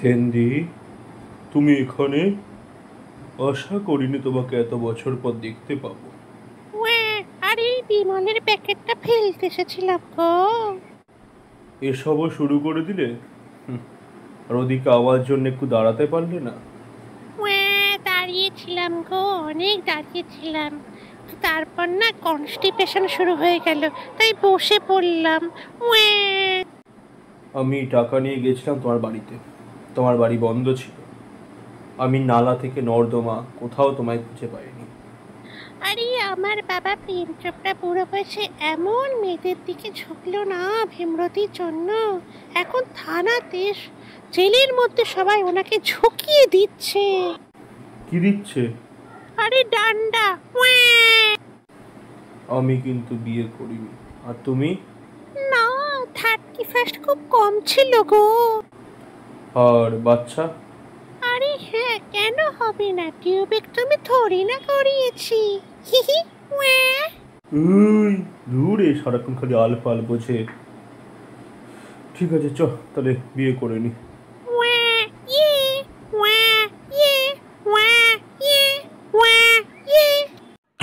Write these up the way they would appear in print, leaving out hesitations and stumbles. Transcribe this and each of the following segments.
সেন্দি, তুমি এখানে? আশা করিনি তোমাকে এত বছর পর দেখতে পাবো। আরে বিমলের প্যাকেটটা ফেলতে এসেছিলাম গো। এসবও শুরু করে দিলে? আর ওদিকে আওয়াজ জন্য একটু দাঁড়াতে পারলে না? দাঁড়িয়েছিলাম গো, অনেক দাঁড়িয়েছিলাম। তারপর না কনস্টিপেশন শুরু হয়ে গেল, তাই বসে পড়লাম। আমি টাকা নিয়ে গেছিলাম তোমার বাড়িতে, তোমার বাড়ি বন্ধ ছিল। আমি নালা থেকে নর্দমা কোথাও তোমায় খুঁজে পাইনি। আরে আমার বাবা প্রেম চোপড়া বুড়ো বয়সে এমন মেয়েদের দিকে ঝুঁকলো না ভীমরতির জন্য, এখন থানাতে জেলের মধ্যে সবাই ওনাকে ঝুঁকিয়ে দিচ্ছে। কি দিচ্ছে? আরে ডান্ডা। আমি কিন্তু বিয়ে করিনি। আর তুমি? না, 31st খুব কম ছিল গো। আর বাচ্চা? আরে হ্যাঁ, কেন হবে না, টিউবেক্টমি থোড়ি না করিয়েছি। হিহি। উই, দূরে সারাক্ষণ খালি আলফাল বোঝে। ঠিক আছে, চ তাহলে বিয়ে করে নি। ইয়ে,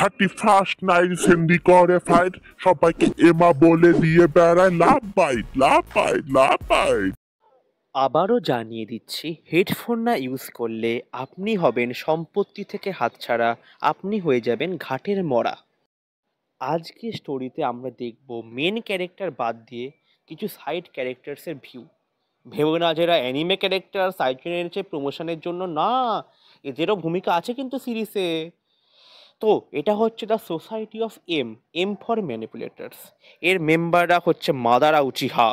31st নাইট সেন্ডি করে ফাইট, সবাইকে এমা বলে দিয়ে বেড়ায়, love bite love bite love bite. আবারও জানিয়ে দিচ্ছি, হেডফোন না ইউজ করলে আপনি হবেন সম্পত্তি থেকে হাতছাড়া, আপনি হয়ে যাবেন ঘাটের মরা। আজকে স্টোরিতে আমরা দেখব মেন ক্যারেক্টার বাদ দিয়ে কিছু সাইড ক্যারেক্টার্সের ভিউ। ভেবো না যারা অ্যানিমে ক্যারেক্টার সাইড এনেছে প্রমোশনের জন্য, না, এদেরও ভূমিকা আছে কিন্তু সিরিজে। তো এটা হচ্ছে the society of M for manipulators. এর মেম্বাররা হচ্ছে Madara Uchiha,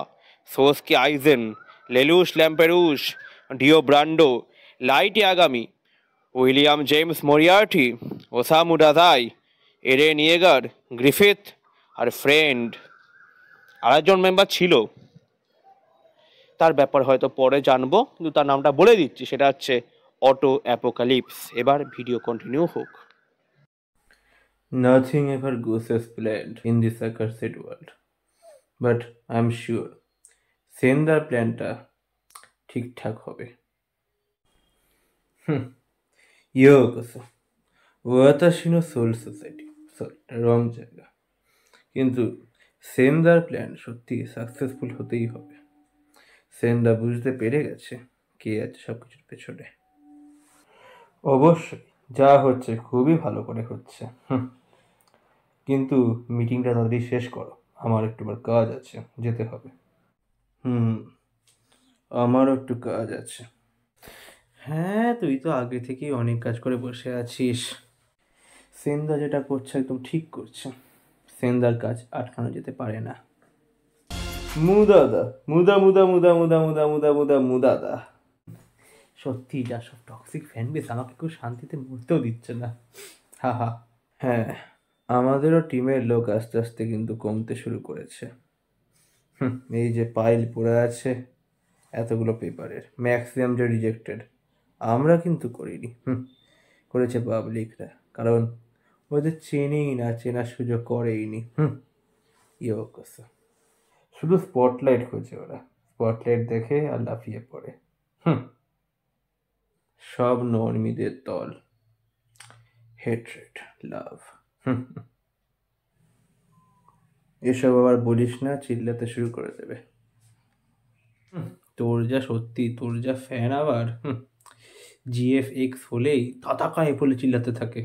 Sosuke Aizen, Lelouch Lamperouge, Dio Brando, Light Yagami, William James Moriarty, Osamu Dazai, Eren Yeager, Griffith আর ফ্রেন্ড। আরেকজন মেম্বার ছিল, তার ব্যাপার হয়তো পরে জানবো, কিন্তু তার নামটা বলে দিচ্ছি, সেটা হচ্ছে অটো অ্যাপোকালিপস। এবার ভিডিও কন্টিনিউ হোক। Nothing ever goes as planned in this accursed world. But I'm sure সেন্দার প্ল্যানটা ঠিকঠাক হবে। ইয়োকোসো ওয়াতাশি নো সোল সোসাইটি। সরি, রং জায়গা। কিন্তু সেন্দার প্ল্যান সত্যি সাকসেসফুল হতেই হবে। সেন্দা বুঝতে পেরে গেছে কে আছে সব কিছুর পেছনে। অবশ্যই যা হচ্ছে খুবই ভালো করে হচ্ছে। কিন্তু মিটিংটা তাড়াতাড়ি শেষ করো, আমার একটু আবার কাজ আছে, যেতে হবে। আমারও একটু কাজ আছে। হ্যাঁ, তুই তো আগে থেকেই অনেক কাজ করে বসে আছিস। সেন্দা যেটা করছে একদম ঠিক করছে। সেন্দার কাজ আটকানো যেতে পারে না। মুদাদা, মুদা মুদা মুদা মুদা মুদা মুদা মুদা মুদাদা। সত্যি যা সব টক্সিক ফ্যান বেস আমাকে কেউ শান্তিতে মরতেও দিচ্ছে না। হা হা। হ্যাঁ, আমাদেরও টিমের লোক আস্তে আস্তে কিন্তু কমতে শুরু করেছে। এই যে পাইল পড়ে আছে এতগুলো পেপারের, ম্যাক্সিমাম যে রিজেক্টেড, আমরা কিন্তু করিনি, করেছে পাবলিকরা, কারণ ওদের চেনেই না, চেনার সুযোগ করেইনি। ইয়োকোসো শুধু স্পটলাইট খোঁজে ওরা, স্পটলাইট দেখে আর লাফিয়ে পড়ে। সব নর্মীদের দল, হেট্রেড লাভ। এসব আবার বলিস না, চিল্লাতে শুরু করে দেবে। তোর যা সত্যি, তোর যা ফ্যান আবার GFX হলেই তাতাকায় বলে চিল্লাতে থাকে।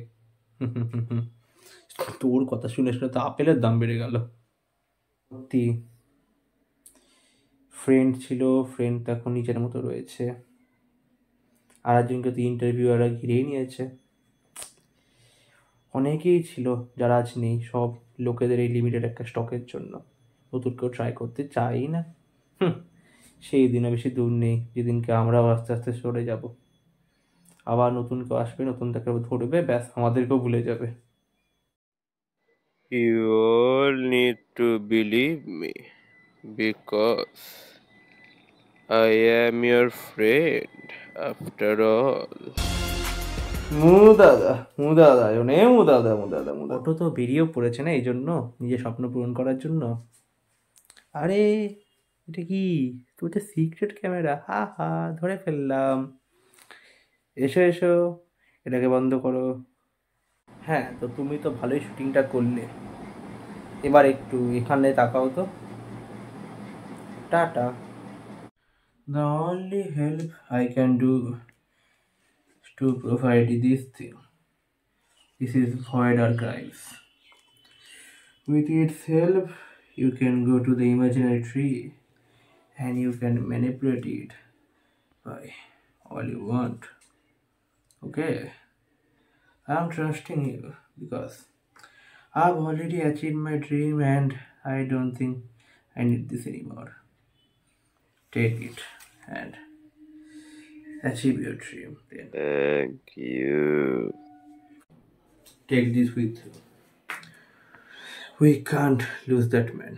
তোর কথা শুনে শুনে তো আপেলের দাম বেড়ে গেল। সত্যি ফ্রেন্ড ছিল, ফ্রেন্ড তো এখন নিজের মতো রয়েছে। আর একজনকে তো ইন্টারভিউয়াররা ঘিরেই নিয়েছে। অনেকেই ছিল যারা আজ নেই, সব লোকেদের এই লিমিটেড একটা স্টকের জন্য। নতুন কেউ ট্রাই করতে চাই না। সেই দিনও বেশি দূর নেই যেদিনকে আমরাও আস্তে আস্তে সরে যাব। আবার নতুন কেউ আসবে, নতুন তাকে ধরবে, ব্যাস আমাদেরকেও ভুলে যাবে। You all need to believe me because I am your friend after all. মুদাদা মুদাদা জনে মুদাদা মুদাদা মুদা। অটো তো বেরিয়েও পড়েছে না এই জন্য, নিজের স্বপ্ন পূরণ করার জন্য। আরে এটা কি তুই তো সিক্রেট ক্যামেরা, হা হা, ধরে ফেললাম। এসো এসো, এটাকে বন্ধ করো। হ্যাঁ, তো তুমি তো ভালোই শুটিংটা করলে। এবার একটু এখানে তাকাও তো। Tata. The only help I can do to provide this thing. This is void archives. With its help, you can go to the imaginary tree and you can manipulate it by all you want. Okay? I'm trusting you because I've already achieved my dream and I don't think I need this anymore. Take it and achieve your dream. Then Thank you. take this with you. We can't lose that man.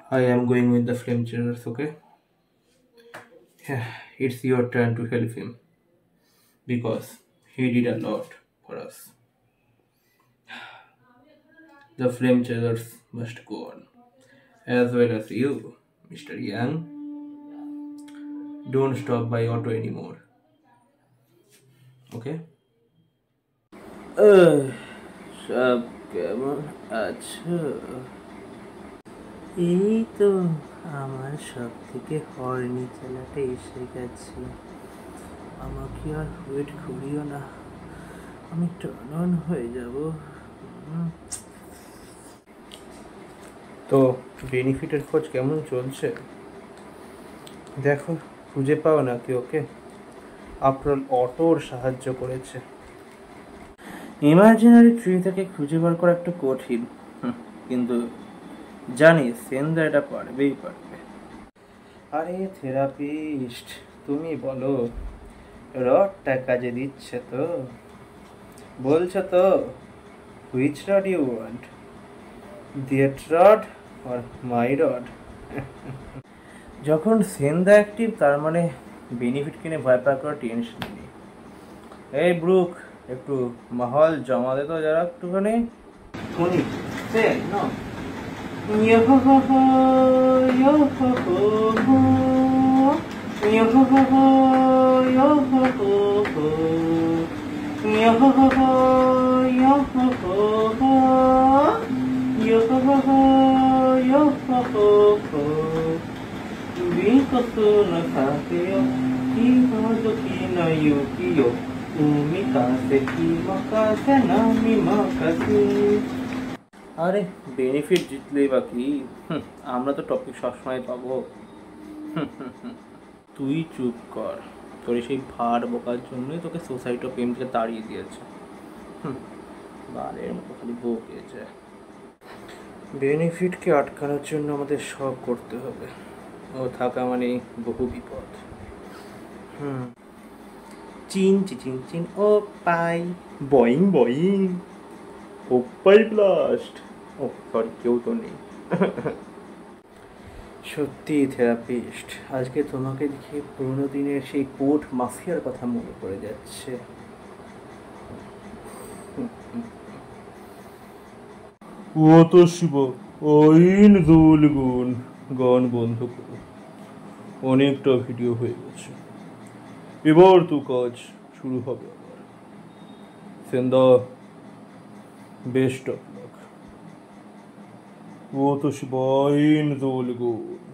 I am going with the flame chasers, okay? Yeah, it's your turn to help him because he did a lot for us. The flame chasers must go on, as well as you, Mr. Young. Don't stop by auto anymore. Okay? সব কেমন আছো? এই তো আমার সব থেকে Horne খেলাটা এসে গেছে। আমাকে আর ওয়েট করিও না, আমি টার্ন অন হয়ে যাব। তো বেনিফিটের খোঁজ কেমন চলছে? দেখো খুঁজে পাও নাকি ওকে? আফটার অটোর সাহায্য করেছে। ইমাজিনারি ট্রি থেকে খুঁজে বার করা একটু কঠিন, কিন্তু জানি সেনদা এটা পারবেই পারবে। আরে থেরাপিস্ট, তুমি বলো রডটা কাজে দিচ্ছে তো? বলছো তো which rod you want, that rod or my rod? যখন সেনদা অ্যাক্টিভ তার মানে বেনিফিট কিনে ভয় পাওয়ার কোনো টেনশন নেই। এই ব্রুক, একটু মাহল জমা দে তো যারা একটুখানি শুনি। সেন না আরে বেনিফিট জিতলেই বা কি, আমরা তো টপিক সবসময় পাবো। তুই চুপ কর, তোর সেই ভার বোকার জন্যই তোকে সোসাইটি অফ এম থেকে তাড়িয়ে দিয়েছে। বারের মতো খালি বকেছে। বেনিফিটকে আটকানোর জন্য আমাদের সব করতে হবে। ও থাকা মানে বহু বিপদ। চিন চিচিন চিন ও পাই, বইং বইং, ও পাই ব্লাস্ট। ও সরি, কেউ তো নেই। সত্যি থেরাপিস্ট, আজকে তোমাকে দেখে পুরোনো দিনের সেই পোর্ট মাফিয়ার কথা মনে পড়ে যাচ্ছে। ও তো শিব আইন দুলগুন, গান বন্ধ করো, অনেকটা ভিডিও হয়ে গেছে, এবার তো কাজ শুরু হবে আবার। সেন্দা, বেস্ট অফ লাক। ও তো শিব আইন দুলগুন।